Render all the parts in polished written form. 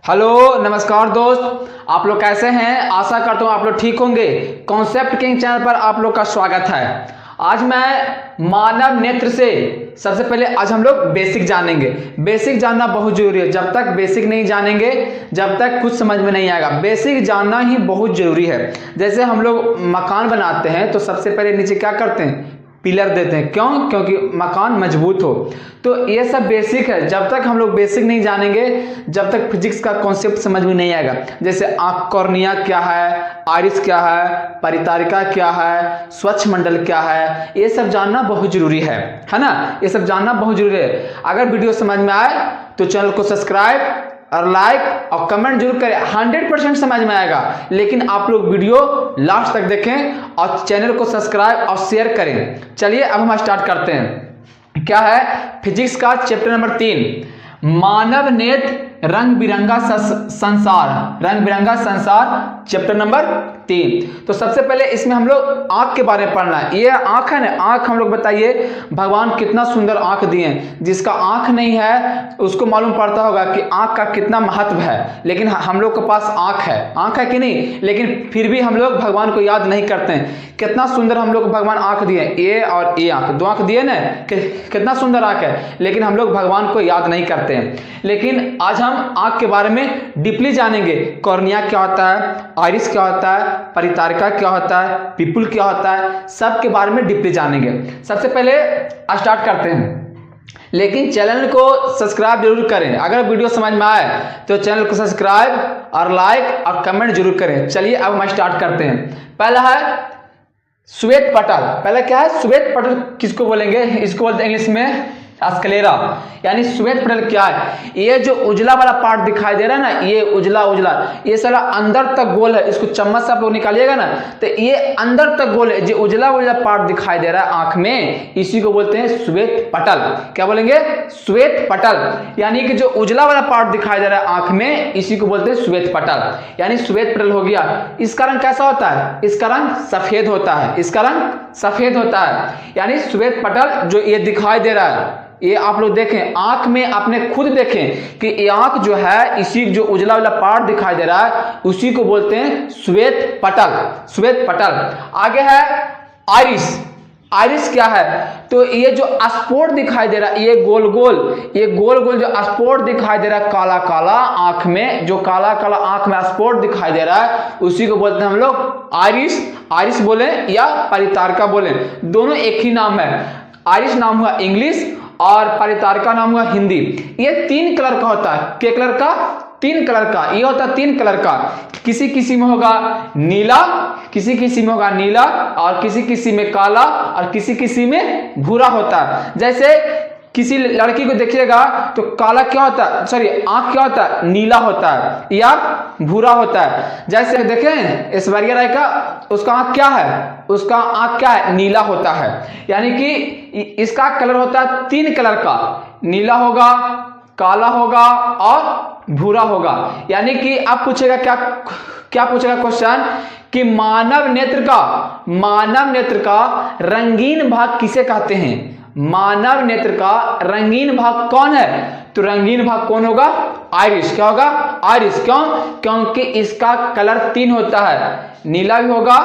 Hello नमस्कार दोस्त, आप लोग कैसे हैं। आशा करता हूँ आप लोग ठीक होंगे। कॉन्सेप्ट किंग चैनल पर आप लोग का स्वागत है। आज मैं मानव नेत्र से सबसे पहले आज हम लोग बेसिक जानेंगे। बेसिक जानना बहुत जरूरी है। जब तक बेसिक नहीं जानेंगे, जब तक कुछ समझ में नहीं आएगा। बेसिक जानना ही बहुत जरूरी है। जैसे हम लोग मकान बनाते हैं तो सबसे पहले नीचे क्या करते हैं, पिलर देते हैं। क्यों? क्योंकि मकान मजबूत हो। तो ये सब बेसिक है। जब तक हम लोग बेसिक नहीं जानेंगे, जब तक फिजिक्स का कॉन्सेप्ट समझ में नहीं आएगा। जैसे आंख, कॉर्निया क्या है, आइरिस क्या है, परितारिका क्या है, स्वच्छ मंडल क्या है, ये सब जानना बहुत जरूरी है ना। ये सब जानना बहुत जरूरी है। अगर वीडियो समझ में आए तो चैनल को सब्सक्राइब और लाइक और कमेंट जरूर करें। 100% समझ में आएगा, लेकिन आप लोग वीडियो लास्ट तक देखें और चैनल को सब्सक्राइब और शेयर करें। चलिए अब हम स्टार्ट करते हैं। क्या है फिजिक्स का चैप्टर नंबर 3, मानव नेत्र रंग बिरंगा संसार। रंग बिरंगा संसार चैप्टर नंबर 3। तो सबसे पहले इसमें हम लोग आंख के बारे में पढ़ना है। ये आंख है ना, आंख हम लोग बताइए भगवान कितना सुंदर आंख दिए हैं। जिसका आंख नहीं है उसको मालूम पड़ता होगा कि आंख का कितना महत्व है। लेकिन हम लोग के पास आंख है कि नहीं, लेकिन फिर भी हम लोग भगवान को याद नहीं करते हैं। कितना सुंदर हम लोग को भगवान आंख दिए, ये और ये आंख, दो आंख दिए ना, कितना सुंदर आंख है। लेकिन हम लोग भगवान को याद नहीं करते हैं। लेकिन आज हम आंख के बारे में डीपली जानेंगे। कॉर्निया क्या होता है, आइरिस क्या होता है, परितारिका क्या होता है, पिपुल क्या होता है, सब के बारे में डीपली जानेंगे। सबसे पहले स्टार्ट करते हैं। लेकिन चैनल को सब्सक्राइब जरूर करें। अगर वीडियो समझ में आए तो चैनल को सब्सक्राइब और लाइक और कमेंट जरूर करें। चलिए अब हम स्टार्ट करते हैं। पहला है श्वेत पटल। पहला क्या है श्वेत पटल, किसको बोलेंगे? इसको बोलते हैं इंग्लिश में स्क्लेरा। यानी श्वेत पटल क्या है? ये जो उजला वाला पार्ट दिखाई दे रहा है ना, ये उजला उजला, ये सारा अंदर तक गोल है। इसको चम्मच से आप लोग निकालिएगा ना तो ये अंदर तक गोल है। जो उजला उजला पार्ट दिखाई दे रहा है आंख में, इसी को बोलते हैं श्वेत पटल। क्या बोलेंगे? श्वेत पटल। यानी कि जो उजला वाला पार्ट दिखाई दे रहा है आंख में, इसी को बोलते हैं श्वेत पटल। यानी श्वेत पटल हो गया। इसका रंग कैसा होता है? इसका रंग सफेद होता है। इसका रंग सफेद होता है। यानी श्वेत पटल जो ये दिखाई दे रहा है, ये आप लोग देखें आंख में, आपने खुद देखें कि ये आंख जो है, इसी जो उजला वाला पार्ट दिखाई दे रहा है, उसी को बोलते हैं श्वेत पटल। श्वेत पटल। आगे है आइरिस। आइरिस क्या है? तो ये जो स्पॉट दिखाई दे रहा है, ये गोल गोल जो स्पॉट दिखाई दे रहा है, काला काला आंख में, जो काला काला आंख में स्पॉट दिखाई दे रहा है, उसी को बोलते हैं हम लोग आइरिस। आइरिस बोले या परितारिका बोले, दोनों एक ही नाम है। आइरिस नाम हुआ इंग्लिश और परितारिका नाम हुआ हिंदी। ये 3 कलर का होता है। क्या कलर का? 3 कलर का। ये होता है 3 कलर का। किसी किसी में होगा नीला, किसी किसी में होगा नीला, और किसी किसी में काला, और किसी किसी में भूरा होता है। जैसे किसी लड़की को देखिएगा तो काला क्या होता है, सॉरी आंख क्या होता है? नीला होता है या भूरा होता है। जैसे देखें ऐश्वर्या राय का, उसका आंख क्या है? उसका आंख क्या है? नीला होता है। यानी कि इसका कलर होता है 3 कलर का, नीला होगा, काला होगा और भूरा होगा। यानी कि आप पूछेगा क्या पूछेगा क्वेश्चन कि मानव नेत्र का रंगीन भाग किसे कहते हैं? मानव नेत्र का रंगीन भाग कौन है? तो रंगीन भाग कौन होगा? आइरिस। क्या होगा? आइरिस। क्यों? क्योंकि इसका कलर 3 होता है, नीला भी होगा,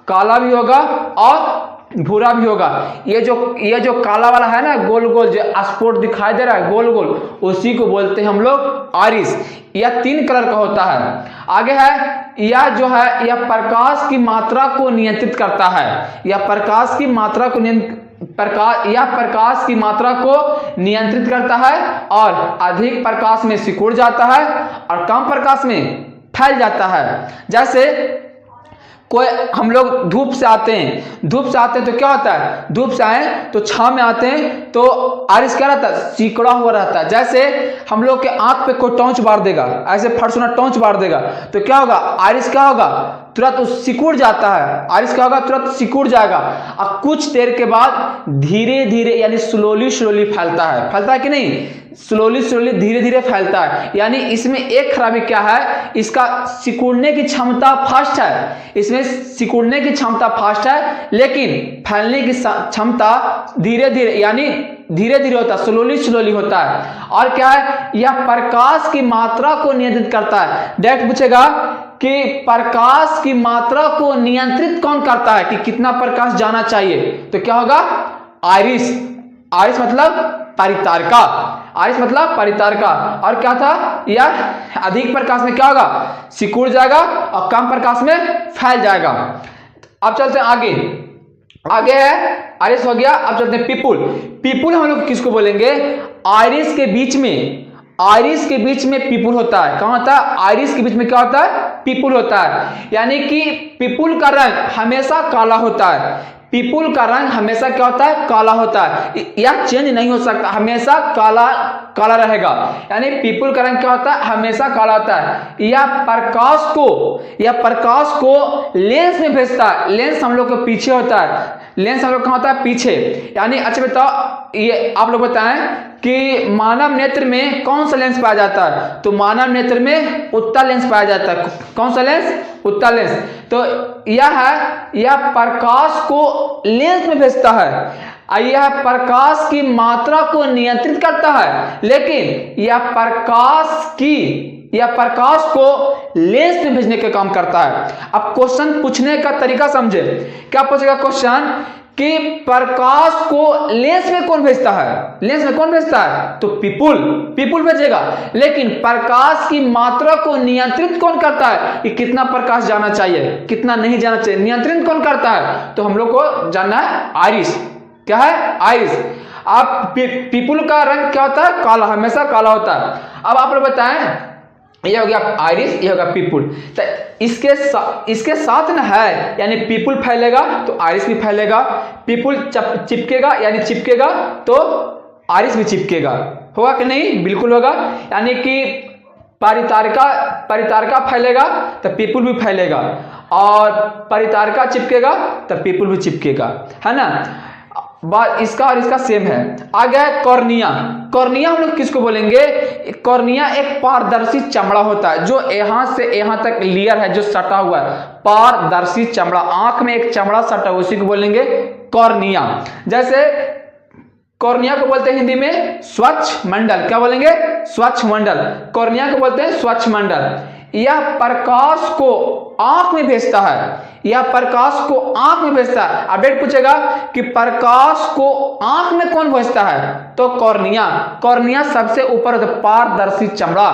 काला भी होगा और भूरा भी होगा। ये जो काला वाला है ना, गोल गोल जो स्पॉट दिखाई दे रहा है गोल गोल, उसी को बोलते हैं हम लोग आइरिस। यह 3 कलर का होता है। आगे है यह जो है, यह प्रकाश की मात्रा को नियंत्रित करता है। यह प्रकाश की मात्रा को नियंत्रित करता है, और अधिक प्रकाश में सिकुड़ जाता है और कम प्रकाश में फैल जाता है। जैसे कोई हम लोग धूप से आते हैं तो क्या होता है? धूप से आए तो छांव में आते हैं तो आइरिस क्या रहता है? सिकुड़ा हुआ रहता है। जैसे हम लोग के आंख पे कोई टॉर्च मार देगा, ऐसे फटसुना टॉर्च मार देगा तो क्या होगा? आइरिस क्या होगा? तुरंत सिकुड़ जाता है। आइरिस क्या होगा? तुरंत सिकुड़ जाएगा और कुछ देर के बाद धीरे धीरे यानी स्लोली फैलता है कि नहीं? स्लोली धीरे धीरे फैलता है। यानी इसमें एक खराबी क्या है? इसका सिकुड़ने की क्षमता फास्ट है। इसमें सिकुड़ने की क्षमता फास्ट है, लेकिन फैलने की क्षमता धीरे धीरे यानी धीरे धीरे होता है, स्लोली होता है। और क्या है, यह प्रकाश की मात्रा को नियंत्रित करता है। डायरेक्ट पूछेगा कि प्रकाश की मात्रा को नियंत्रित कौन करता है, कि कितना प्रकाश जाना चाहिए, तो क्या होगा, आइरिस। आइरिस मतलब परितारिका, आइरिस मतलब परितारिका। और क्या था, यह अधिक प्रकाश में क्या होगा, सिकुड़ जाएगा और कम प्रकाश में फैल जाएगा। अब चलते हैं आगे है आइरिस हो गया। अब चलते हैं पीपुल। पीपुल हम लोग किसको बोलेंगे, आइरिस के बीच में, आइरिस के बीच में पीपुल होता है। कहाँ होता है, आइरिस के बीच में क्या होता है, पीपुल होता है। यानी कि पीपुल का रंग हमेशा काला होता है। पीपुल का रंग हमेशा क्या होता है, काला होता है, यह चेंज नहीं हो सकता, हमेशा काला काला रहेगा। यानी पीपुल का रंग क्या होता है, हमेशा काला होता है। यह प्रकाश को लेंस में भेजता है। लेंस हम लोग के पीछे होता है, लेंस हम लोग कहाँ होता है, पीछे। यानी अच्छा बताओ, ये आप लोग बताएं कि मानव नेत्र में कौन सा लेंस पाया जाता है, तो मानव नेत्र में उत्तल लेंस पाया जाता है। कौन सा लेंस, उत्तल लेंस। तो यह प्रकाश को लेंस में भेजता है। यह प्रकाश की मात्रा को नियंत्रित करता है, लेकिन यह प्रकाश को लेंस में भेजने का काम करता है। अब क्वेश्चन पूछने का तरीका समझे। क्या पूछेगा क्वेश्चन, कि प्रकाश को लेंस में कौन भेजता है, लेंस में कौन भेजता है, तो पीपुल भेजेगा। लेकिन प्रकाश की मात्रा को नियंत्रित कौन करता है, कि कितना प्रकाश जाना चाहिए, कितना नहीं जाना चाहिए, नियंत्रित कौन करता है, तो हम लोग को जानना है आइरिस। क्या है, आइरिस। अब पीपुल का रंग क्या होता है, काला, हमेशा काला होता है। अब आप लोग बताएं, ये हो गया आइरिस, ये होगा पीपुल। तो इसके साथ ना है, यानी पीपुल फैलेगा तो आइरिस भी फैलेगा, पीपुल चिपकेगा यानी चिपकेगा तो आइरिस भी चिपकेगा। होगा कि नहीं, बिल्कुल होगा। यानी कि परितारिका फैलेगा तो पीपुल भी फैलेगा, और परितारिका चिपकेगा तो पीपुल भी चिपकेगा, है ना। बात इसका और इसका सेम है। आगे है कॉर्निया। कॉर्निया हम लोग किसको बोलेंगे, कॉर्निया एक पारदर्शी चमड़ा होता है, जो यहां से यहां तक लेयर है, जो सटा हुआ है, पारदर्शी चमड़ा, आंख में एक चमड़ा सटा हुआ, उसी को बोलेंगे कॉर्निया। जैसे कॉर्निया को बोलते हैं हिंदी में स्वच्छ मंडल। क्या बोलेंगे, स्वच्छ मंडल। कॉर्निया को बोलते हैं स्वच्छ मंडल। यह प्रकाश को आंख में भेजता है, यह प्रकाश को आंख में भेजता है। अपडेट पूछेगा कि प्रकाश को आंख में कौन भेजता है, तो कॉर्निया। कॉर्निया सबसे ऊपर होता है, पारदर्शी चमड़ा।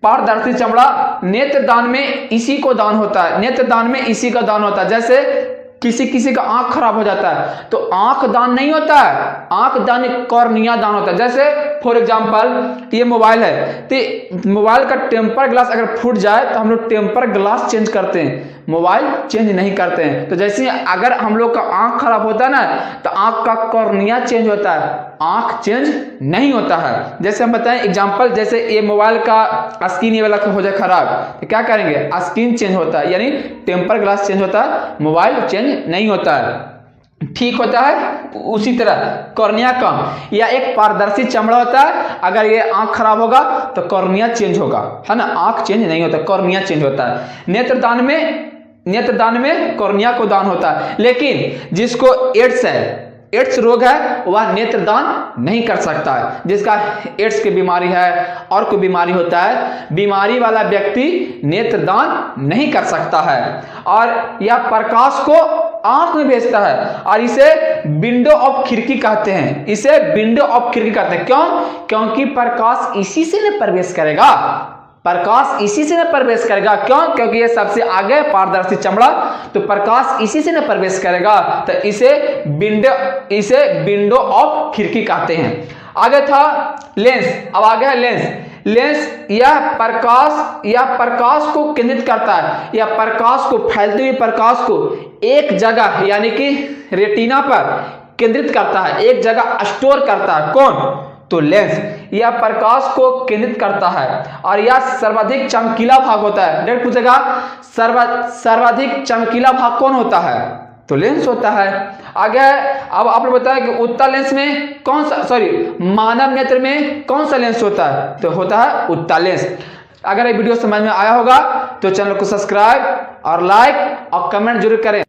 पारदर्शी चमड़ा नेत्रदान में इसी को दान होता है, नेत्रदान में इसी का दान होता है। जैसे किसी का आंख खराब हो जाता है तो आंख दान नहीं होता है, आंख दान कॉर्निया दान होता है। जैसे फॉर एग्जांपल ये मोबाइल है, तो मोबाइल का टेम्पर ग्लास अगर फूट जाए तो हम लोग टेम्पर ग्लास चेंज करते हैं, मोबाइल चेंज नहीं करते हैं। तो जैसे अगर हम लोग का आंख खराब होता है ना, तो आंख का कॉर्निया चेंज होता है, आंख चेंज नहीं होता है। जैसे हम बताएं एग्जांपल, जैसे ये मोबाइल का स्क्रीन ये वाला हो जाए खराब, तो क्या करेंगे, स्क्रीन चेंज होता है, यानी टेम्पर ग्लास चेंज होता है, मोबाइल चेंज नहीं होता है। ठीक होता है। उसी तरह कॉर्निया का या एक पारदर्शी चमड़ा होता है, अगर ये आंख खराब होगा तो कॉर्निया चेंज होगा, है ना, आंख चेंज नहीं होता, कॉर्निया चेंज होता है। नेत्रदान में कॉर्निया को दान होता है। लेकिन जिसको एड्स है, एड्स रोग है, वह नेत्रदान नहीं कर सकता है। जिसका एड्स की बीमारी है और कोई बीमारी होता है, बीमारी वाला व्यक्ति नेत्रदान नहीं कर सकता है। और यह प्रकाश को आंख में भेजता है, और इसे विंडो ऑफ खिड़की कहते हैं, इसे विंडो ऑफ खिड़की कहते हैं। क्यों, क्योंकि प्रकाश इसी से न प्रवेश करेगा, प्रकाश इसी से न प्रवेश करेगा। क्यों, क्योंकि ये सबसे आगे पारदर्शी चमड़ा, तो प्रकाश इसी से न प्रवेश करेगा, तो इसे विंडो ऑफ खिड़की कहते हैं। आगे था लेंस। अब आगे है लेंस। यह प्रकाश को केंद्रित करता है, यह प्रकाश को, फैलते हुए प्रकाश को एक जगह यानी कि रेटिना पर केंद्रित करता है, एक जगह स्टोर करता है। कौन, तो लेंस। यह प्रकाश को केंद्रित करता है, और यह सर्वाधिक चमकीला भाग होता है। डायरेक्ट पूछेगा सर्वाधिक चमकीला भाग कौन होता है, तो लेंस होता है। आगे अब आप लोग बताएं कि उत्तल लेंस में कौन सा, मानव नेत्र में कौन सा लेंस होता है, तो होता है उत्तल लेंस। अगर ये वीडियो समझ में आया होगा तो चैनल को सब्सक्राइब और लाइक और कमेंट जरूर करें।